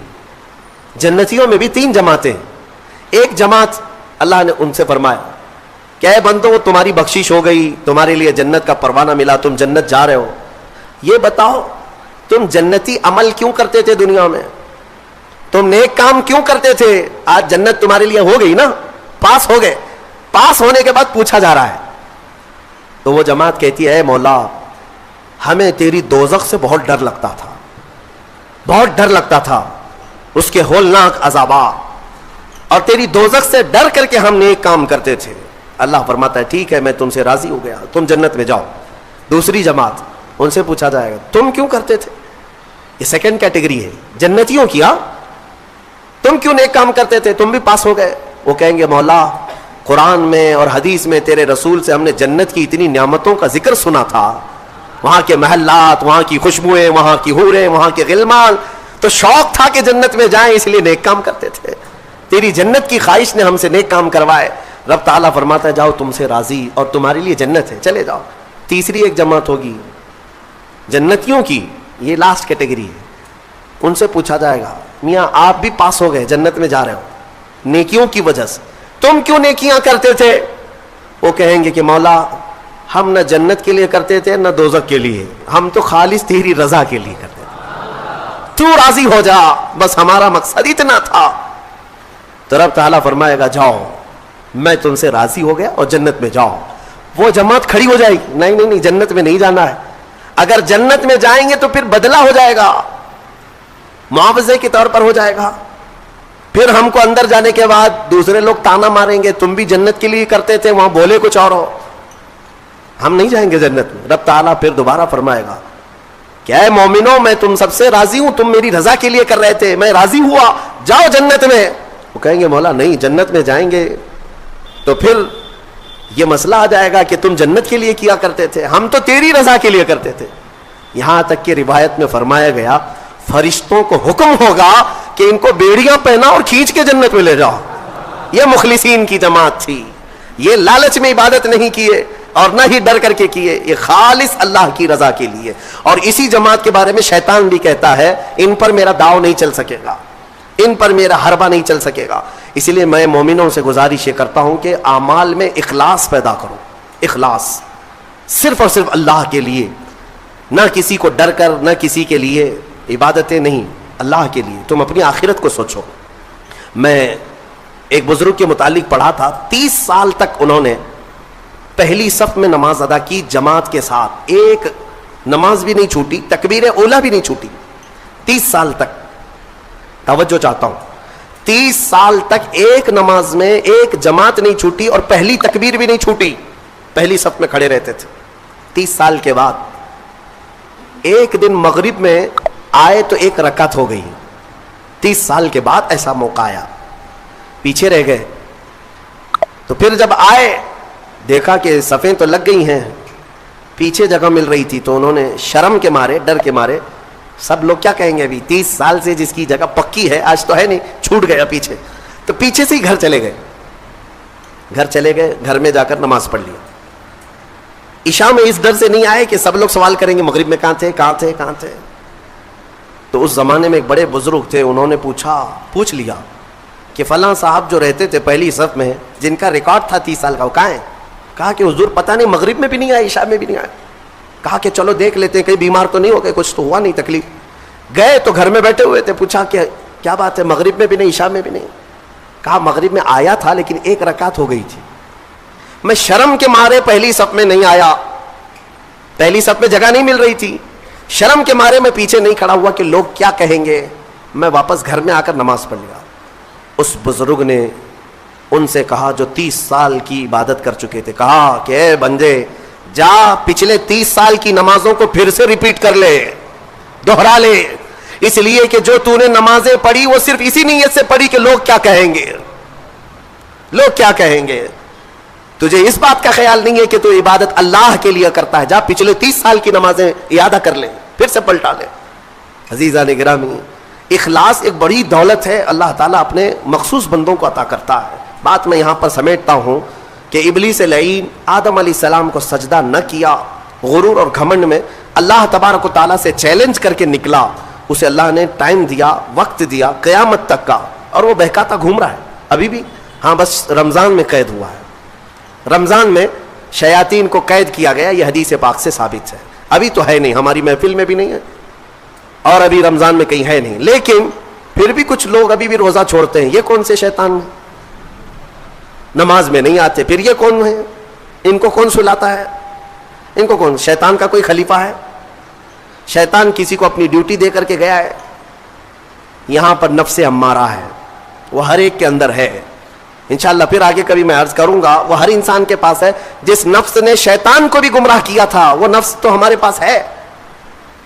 جنتیوں میں بھی 3 جماعتیں. ایک جماعت اللہ نے ان سے فرمایا کہ اے بندو تمہاری بخشش ہو گئی، تمہارے لیے جنت کا پروانہ ملا، تم جنت جا رہے ہو. یہ بتاؤ تم جنتی عمل کیوں کرتے تھے دنیا میں؟ تم نیک کام کیوں کرتے تھے؟ آج جنت تمہارے لیے ہو گئی نا، پاس ہو گئے. پاس ہونے کے بعد پوچھا جا رہا ہے تو وہ جماعت کہتی ہے اے مولا ہمیں تیری دوزخ سے بہت ڈر لگتا تھا، بہت ڈر لگتا تھا، اس کے ہولناک عذابات، اور تیری دوزخ سے ڈر کر کے ہم نیک کام کرتے تھے. اللہ فرماتا ہے ٹھیک ہے میں تم سے راضی ہو گیا، تم جنت میں جاؤ. دوسری جماعت ان سے پوچھا جائے گا تم کیوں کرتے تھے؟ یہ سیکنڈ کیٹیگری ہے جنتیوں کی. تم کیوں نیک کام کرتے تھے؟ تم بھی پاس ہو گئے. وہ کہیں گے مولا قرآن میں اور حدیث میں تیرے رسول سے ہم نے جنت کی اتنی نعمتوں کا ذکر سنا تھا، وہاں کے محلات، وہاں کی خوشبوئیں، وہاں کی حوریں، وہاں کے غلمان، تو شوق تھا کہ جنت میں جائیں، اس لیے نیک کام کرتے تھے. تیری جنت کی خواہش نے ہم سے نیک کام کروائے. رب تعالیٰ فرماتا ہے جاؤ تم سے راضی اور تمہارے لیے جنت ہے، چلے جاؤ. تیسری ایک جماعت ہوگی جنتیوں کی، یہ لاسٹ کیٹیگری ہے. ان سے پوچھا جائے گا میاں آپ بھی پاس ہو گئے، جنت میں جا رہے ہو نیکیوں کی وجہ سے، تم کیوں نیکیاں کرتے تھے؟ وہ کہیں گے کہ مولا ہم نہ جنت کے لیے کرتے تھے نہ دوزخ کے لیے، ہم تو خالص تیری رضا کے لیے کرتے تھے، تو راضی ہو جا، بس ہمارا مقصد اتنا تھا. تو رب تعالیٰ فرمائے گا جاؤ میں تم سے راضی ہو گیا اور جنت میں جاؤ. وہ جماعت کھڑی ہو جائے گی نہیں نہیں نہیں جنت میں نہیں جانا ہے. اگر جنت میں جائیں گے تو پھر بدلہ ہو جائے گا، معاوضے کے طور پر ہو جائے گا. پھر ہم کو اندر جانے کے بعد دوسرے لوگ تانا ماریں گے تم بھی جنت کے لیے کرتے تھے، وہاں بولے کچھ اور ہو، ہم نہیں جائیں گے جنت میں. رب تعالیٰ پھر دوبارہ فرمائے گا کہ اے مومنوں میں تم سب سے راضی ہوں، تم میری رضا کے لیے کر رہے تھے، میں راضی ہوا، جاؤ جنت میں. وہ کہیں گے مولا نہیں جنت میں جائیں گے تو پھر یہ مسئلہ آ جائے گا کہ تم جنت کے لیے کیا کرتے تھے, ہم تو تیری رضا کے لیے کرتے تھے. یہاں تک کہ روایت میں فرمایا گیا فرشتوں کو حکم ہوگا کہ ان کو بیڑیاں پہنا اور کھینچ کے جنت میں لے جاؤ. یہ مخلصین کی جماعت تھی. یہ لالچ میں عبادت نہیں کیے اور نہ ہی ڈر کر کے کیے, یہ خالص اللہ کی رضا کے لیے. اور اسی جماعت کے بارے میں شیطان بھی کہتا ہے ان پر میرا داؤ نہیں چل سکے گا, ان پر میرا حربہ نہیں چل سکے گا. اس لیے میں مومنوں سے گزارش یہ کرتا ہوں کہ اعمال میں اخلاص پیدا کرو. اخلاص صرف اور صرف اللہ کے لیے, نہ کسی کو ڈر کر, نہ کسی کے لیے. عبادتیں نہیں, اللہ کے لیے. تم اپنی آخرت کو سوچو. میں ایک بزرگ کے متعلق پڑھا تھا, 30 سال تک انہوں نے پہلی صف میں نماز ادا کی جماعت کے ساتھ, ایک نماز بھی نہیں چھوٹی, تکبیر اولا بھی نہیں چھوٹی. 30 سال تک, توجہ چاہتا ہوں, 30 سال تک ایک نماز میں ایک جماعت نہیں چھوٹی اور پہلی تکبیر بھی نہیں چھوٹی, پہلی صف میں کھڑے رہتے تھے. 30 سال کے بعد ایک دن مغرب میں آئے تو ایک رکعت ہو گئی. 30 سال کے بعد ایسا موقع آیا, پیچھے رہ گئے. تو پھر جب آئے دیکھا کہ صفیں تو لگ گئی ہیں, پیچھے جگہ مل رہی تھی, تو انہوں نے شرم کے مارے, ڈر کے مارے, سب لوگ کیا کہیں گے ابھی 30 سال سے جس کی جگہ پکی ہے آج تو ہے نہیں, چھوٹ گیا پیچھے, تو پیچھے سے ہی گھر چلے گئے. گھر چلے گئے, گھر میں جا کر نماز پڑھ لیا. عشاء میں اس ڈر سے نہیں آئے کہ سب لوگ سوال کریں گے مغرب میں کہاں تھے, کہاں تھے, کہاں تھے. تو اس زمانے میں ایک بڑے بزرگ تھے, انہوں نے پوچھ لیا کہ فلاں صاحب جو رہتے تھے پہلی صف میں, جن کا ریکارڈ تھا 30 سال کا, وہ کہاں ہیں؟ کہا کہ حضور پتہ نہیں, مغرب میں بھی نہیں آئے, عشاء میں بھی نہیں آئے. کہا کہ چلو دیکھ لیتے ہیں, کہیں بیمار تو نہیں ہو گئے, کچھ تو ہوا نہیں تکلیف. گئے تو گھر میں بیٹھے ہوئے تھے, پوچھا کہ کیا بات ہے, مغرب میں بھی نہیں, عشاء میں بھی نہیں. کہا مغرب میں آیا تھا لیکن ایک رکعت ہو گئی تھی, میں شرم کے مارے پہلی صف میں نہیں آیا, پہلی صف میں جگہ نہیں مل رہی تھی, شرم کے مارے میں پیچھے نہیں کھڑا ہوا کہ لوگ کیا کہیں گے, میں واپس گھر میں آ کر نماز پڑھ لیا. اس بزرگ نے ان سے کہا جو 30 سال کی عبادت کر چکے تھے, کہا کہ اے بندے جا پچھلے 30 سال کی نمازوں کو پھر سے ریپیٹ کر لے, دوہرا لے, اس لیے کہ جو تو نے نمازیں پڑھی وہ صرف اسی نیت سے پڑھی کہ لوگ کیا کہیں گے, لوگ کیا کہیں گے. تجھے اس بات کا خیال نہیں ہے کہ تو عبادت اللہ کے لیے کرتا ہے, جا پچھلے 30 سال کی نمازیں اعادہ کر لے, پھر سے پلٹا لے. عزیزان گرامی, اخلاص ایک بڑی دولت ہے, اللہ تعالیٰ اپنے مخصوص بندوں کو عطا کرتا ہے. بات میں یہاں پر سمیٹتا ہوں کہ ابلیس لعین آدم علیہ السلام کو سجدہ نہ کیا, غرور اور گھمنڈ میں اللہ تبارک و تعالیٰ سے چیلنج کر کے نکلا. اسے اللہ نے ٹائم دیا, وقت دیا قیامت تک کا, اور وہ بہکاتا گھوم رہا ہے ابھی بھی. ہاں بس رمضان میں قید ہوا ہے, رمضان میں شیاطین کو قید کیا گیا, یہ حدیث پاک سے ثابت ہے. ابھی تو ہے نہیں, ہماری محفل میں بھی نہیں ہے, اور ابھی رمضان میں کہیں ہے نہیں, لیکن پھر بھی کچھ لوگ ابھی بھی روزہ چھوڑتے ہیں. یہ کون سے شیطان ہیں, نماز میں نہیں آتے, پھر یہ کون ہے, ان کو کون سلاتا ہے, ان کو کون, شیطان کا کوئی خلیفہ ہے؟ شیطان کسی کو اپنی ڈیوٹی دے کر کے گیا ہے؟ یہاں پر نفس امارہ ہے, وہ ہر ایک کے اندر ہے. انشاءاللہ پھر آگے کبھی میں عرض کروں گا, وہ ہر انسان کے پاس ہے. جس نفس نے شیطان کو بھی گمراہ کیا تھا وہ نفس تو ہمارے پاس ہے.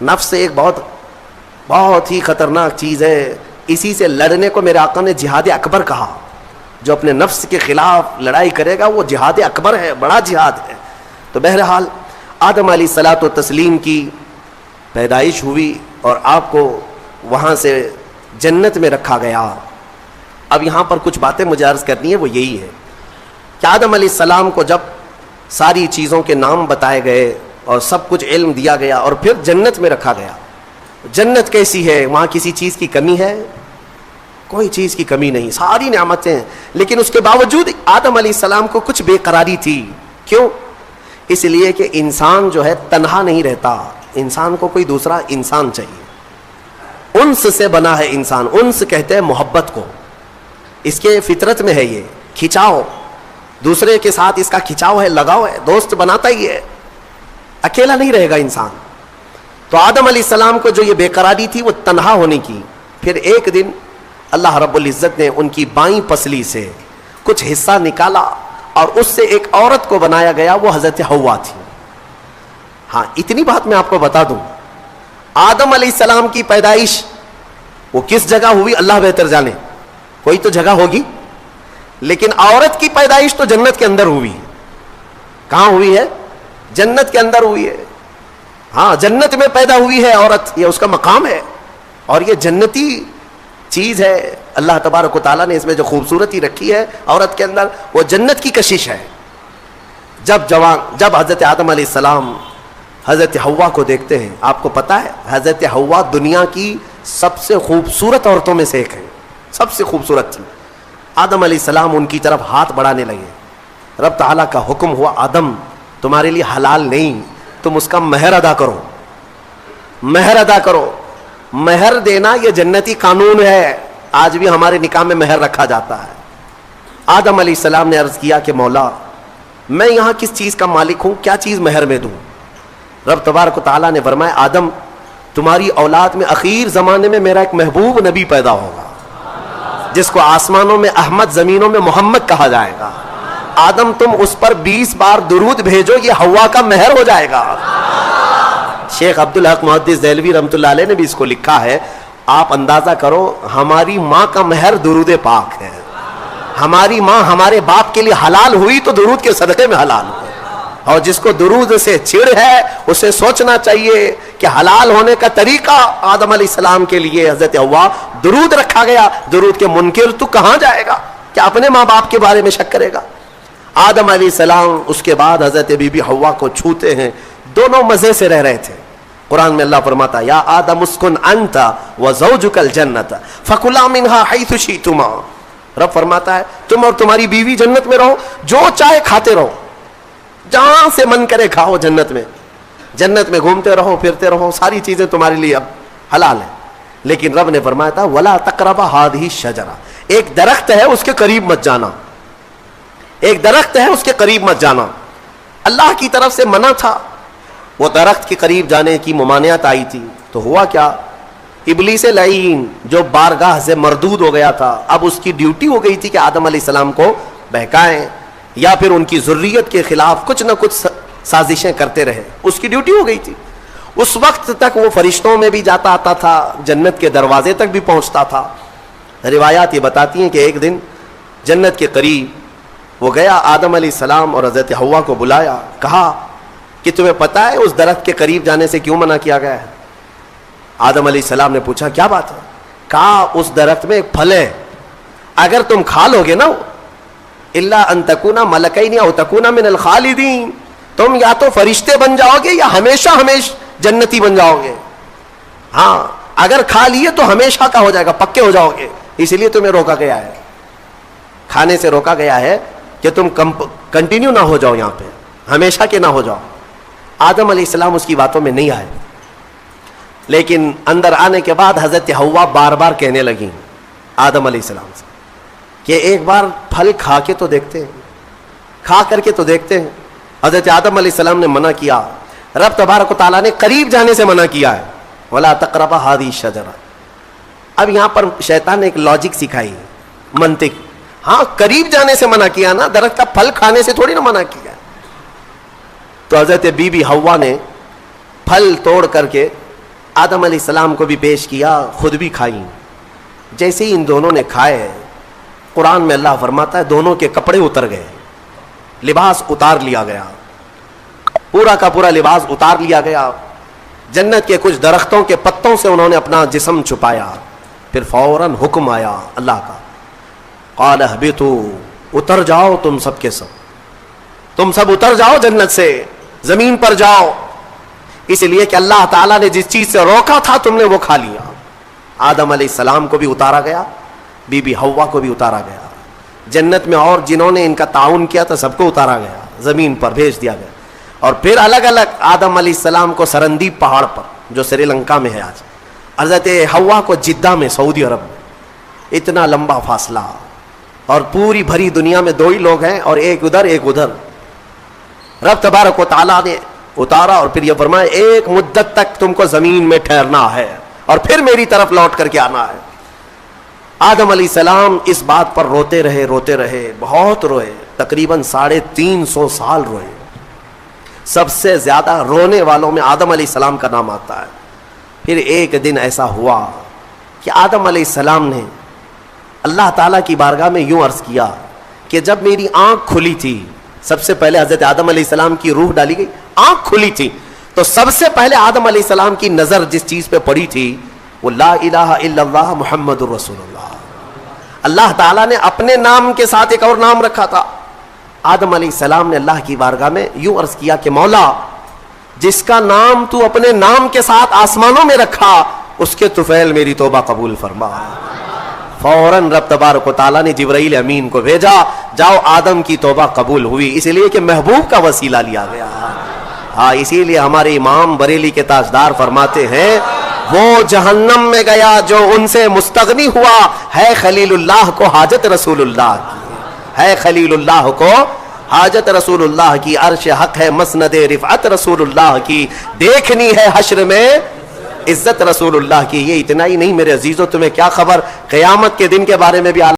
نفس ایک بہت ہی خطرناک چیز ہے, اسی سے لڑنے کو میرے آقا نے جہاد اکبر کہا. جو اپنے نفس کے خلاف لڑائی کرے گا وہ جہاد اکبر ہے, بڑا جہاد ہے. تو بہرحال آدم علیہ الصلوۃ والتسلیم کی پیدائش ہوئی اور آپ کو وہاں سے جنت میں رکھا گیا. اب یہاں پر کچھ باتیں مجھے عرض کرنی ہے, وہ یہی ہے کہ آدم علیہ السلام کو جب ساری چیزوں کے نام بتائے گئے اور سب کچھ علم دیا گیا اور پھر جنت میں رکھا گیا, جنت کیسی ہے, وہاں کسی چیز کی کمی ہے؟ کوئی چیز کی کمی نہیں, ساری نعمتیں ہیں. لیکن اس کے باوجود آدم علیہ السلام کو کچھ بے قراری تھی. کیوں؟ اس لیے کہ انسان جو ہے تنہا نہیں رہتا, انسان کو کوئی دوسرا انسان چاہیے. انس سے بنا ہے انسان, انس کہتے ہیں محبت کو, اس کے فطرت میں ہے یہ کھچاؤ, دوسرے کے ساتھ اس کا کھچاؤ ہے, لگاؤ ہے, دوست بناتا ہی ہے, اکیلا نہیں رہے گا انسان. تو آدم علیہ السلام کو جو یہ بے قراری تھی وہ تنہا ہونے کی. پھر ایک دن اللہ رب العزت نے ان کی بائیں پسلی سے کچھ حصہ نکالا اور اس سے ایک عورت کو بنایا گیا, وہ حضرت حوا تھی. ہاں اتنی بات میں آپ کو بتا دوں, آدم علیہ السلام کی پیدائش وہ کس جگہ ہوئی اللہ بہتر جانے, کوئی تو جگہ ہوگی, لیکن عورت کی پیدائش تو جنت کے اندر ہوئی. کہاں ہوئی ہے؟ جنت کے اندر ہوئی ہے. ہاں جنت میں پیدا ہوئی ہے عورت, یہ اس کا مقام ہے, اور یہ جنتی چیز ہے. اللہ تبارک و تعالیٰ نے اس میں جو خوبصورتی رکھی ہے عورت کے اندر, وہ جنت کی کشش ہے. جب حضرت آدم علیہ السلام حضرت حوا کو دیکھتے ہیں, آپ کو پتا ہے حضرت حوا دنیا کی سب سے خوبصورت عورتوں میں سے ایک ہے, سب سے خوبصورت تھی. آدم علیہ السلام ان کی طرف ہاتھ بڑھانے لگے. رب تعالیٰ کا حکم ہوا, آدم تمہارے لیے حلال نہیں, تم اس کا مہر ادا کرو, مہر ادا کرو. مہر دینا یہ جنتی قانون ہے, آج بھی ہمارے نکاح میں مہر رکھا جاتا ہے. آدم علیہ السلام نے عرض کیا کہ مولا میں یہاں کس چیز کا مالک ہوں, کیا چیز مہر میں دوں؟ رب تبارک و تعالیٰ نے فرمایا آدم تمہاری اولاد میں اخیر زمانے میں میرا ایک محبوب نبی پیدا ہوگا جس کو آسمانوں میں احمد, زمینوں میں محمد کہا جائے گا. آدم تم اس پر 20 بار درود بھیجو, یہ حوا کا مہر ہو جائے گا. شیخ عبدالحق محدث دہلوی رحمۃ اللہ علیہ نے بھی اس کو لکھا ہے, آپ اندازہ کرو ہماری ماں کا مہر درود پاک ہے. ہماری ماں ہمارے باپ کے لیے حلال ہوئی تو درود کے صدقے میں حلال ہوئی, اور جس کو درود سے چڑ ہے اسے سوچنا چاہیے کہ حلال ہونے کا طریقہ آدم علیہ السلام کے لیے حضرت حوا درود رکھا گیا. درود کے منکر تو کہاں جائے گا, کیا اپنے ماں باپ کے بارے میں شک کرے گا؟ آدم علیہ السلام اس کے بعد حضرت بی بی حوا کو چھوتے ہیں, دونوں مزے سے رہ رہے تھے. قرآن میں اللہ فرماتا یا آدم اسکن انت وزوجک الجنت فکلا منہا حیث شئتما. رب فرماتا ہے تم اور تمہاری بیوی جنت میں رہو, جو چاہے کھاتے رہو, جہاں سے من کرے کھاؤ. جنت میں گھومتے رہو, پھرتے رہو, ساری چیزیں تمہارے لیے اب حلال ہیں. لیکن رب نے فرمایا تھا ولا تقربا هذه الشجرہ, ایک درخت ہے اس کے قریب مت جانا, ایک درخت ہے اس کے قریب مت جانا. اللہ کی طرف سے منع تھا, وہ درخت کے قریب جانے کی ممانعت آئی تھی. تو ہوا کیا, ابلیس لعین جو بارگاہ سے مردود ہو گیا تھا, اب اس کی ڈیوٹی ہو گئی تھی کہ آدم علیہ السلام کو بہکائیں یا پھر ان کی ذریت کے خلاف کچھ نہ کچھ سازشیں کرتے رہے. اس کی ڈیوٹی ہو گئی تھی. اس وقت تک وہ فرشتوں میں بھی جاتا آتا تھا, جنت کے دروازے تک بھی پہنچتا تھا. روایات یہ بتاتی ہیں کہ ایک دن جنت کے قریب وہ گیا, آدم علیہ السلام اور حضرت حوا کو بلایا, کہا کہ تمہیں پتہ ہے اس درخت کے قریب جانے سے کیوں منع کیا گیا ہے؟ آدم علیہ السلام نے پوچھا کیا بات ہے؟ کہا اس درخت میں ایک پھل ہے, اگر تم کھا لو گے نا الا ان تکونا ملکین او تکونا من الخالدین, تم یا تو فرشتے بن جاؤ گے یا ہمیشہ جنتی بن جاؤ گے. ہاں اگر کھا لیے تو ہمیشہ کا ہو جائے گا, پکے ہو جاؤ گے. اس لیے تمہیں روکا گیا ہے, کھانے سے روکا گیا ہے کہ تم کنٹینیو نہ ہو جاؤ, یہاں پہ ہمیشہ کے نہ ہو جاؤ. آدم علیہ السلام اس کی باتوں میں نہیں آئے, لیکن اندر آنے کے بعد حضرت حوا بار بار کہنے لگی آدم علیہ السلام سے کہ ایک بار پھل کھا کے تو دیکھتے ہیں, کھا کر کے تو دیکھتے ہیں. حضرت آدم علیہ السلام نے منع کیا. رب تبارک و تعالیٰ نے قریب جانے سے منع کیا ہے, ولا تقربا هذه الشجرہ. اب یہاں پر شیطان نے ایک لاجک سکھائی, منطق. ہاں قریب جانے سے منع کیا نا, درخت کا پھل کھانے سے تھوڑی نہ منع کیا. تو حضرت بی بی حوا نے پھل توڑ کر کے آدم علیہ السلام کو بھی پیش کیا, خود بھی کھائی. جیسے ہی ان دونوں نے کھائے, قرآن میں اللہ فرماتا ہے دونوں کے کپڑے اتر گئے, لباس اتار لیا گیا, پورا کا پورا لباس اتار لیا گیا. جنت کے کچھ درختوں کے پتوں سے انہوں نے اپنا جسم چھپایا. پھر فوراً حکم آیا اللہ کا, قال اہبطوا, اتر جاؤ تم سب کے سب, تم سب اتر جاؤ جنت سے, زمین پر جاؤ. اس لیے کہ اللہ تعالیٰ نے جس چیز سے روکا تھا تم نے وہ کھا لیا. آدم علیہ السلام کو بھی اتارا گیا, بی بی حوا کو بھی اتارا گیا. جنت میں اور جنہوں نے ان کا تعاون کیا تھا سب کو اتارا گیا, زمین پر بھیج دیا گیا. اور پھر الگ الگ آدم علیہ السلام کو سرندیپ پہاڑ پر جو سری لنکا میں ہے آج, حضرت حوا کو جدہ میں سعودی عرب میں, اتنا لمبا فاصلہ, اور پوری بھری دنیا میں دو ہی لوگ ہیں اور ایک ادھر ایک ادھر. رب تبارک و تعالیٰ نے اتارا اور پھر یہ فرمایا ایک مدت تک تم کو زمین میں ٹھہرنا ہے اور پھر میری طرف لوٹ کر کے آنا ہے. آدم علیہ السلام اس بات پر روتے رہے, بہت روئے, تقریباً 350 سال روئے. سب سے زیادہ رونے والوں میں آدم علیہ السلام کا نام آتا ہے. پھر ایک دن ایسا ہوا کہ آدم علیہ السلام نے اللہ تعالیٰ کی بارگاہ میں یوں عرض کیا کہ جب میری آنکھ کھلی تھی سب سے پہلے حضرت آدم علیہ السلام کی روح ڈالی گئی, آنکھ کھلی تھی, تو سب سے پہلے آدم علیہ السلام کی نظر جس چیز پہ پڑی تھی وہ لا الہ الا اللہ محمد الرسول اللہ. اللہ تعالیٰ نے اپنے نام کے ساتھ ایک اور نام رکھا تھا. آدم علیہ السلام نے اللہ کی بارگاہ میں یوں عرض کیا کہ مولا, جس کا نام تو اپنے نام کے ساتھ آسمانوں میں رکھا, اس کے طفیل میری توبہ قبول فرما. فوراً رب تبارک و تعالیٰ نے جبرائیل امین کو بھیجا, جاؤ آدم کی توبہ قبول ہوئی, اس لیے کہ محبوب کا وسیلہ لیا گیا. ہاں, اسی لیے ہمارے امام بریلی کے تاجدار فرماتے ہیں, وہ جہنم میں گیا جو ان سے مستغنی ہوا, ہے خلیل اللہ کو حاجت رسول اللہ کی, ہے خلیل اللہ کو حاجت رسول اللہ کی, عرش حق ہے مسند رفعت رسول اللہ کی, دیکھنی ہے حشر میں عزت رسول اللہ کی. یہ اتنا ہی نہیں میرے عزیزوں, تمہیں کیا خبر, قیامت کے دن کے بارے میں بھی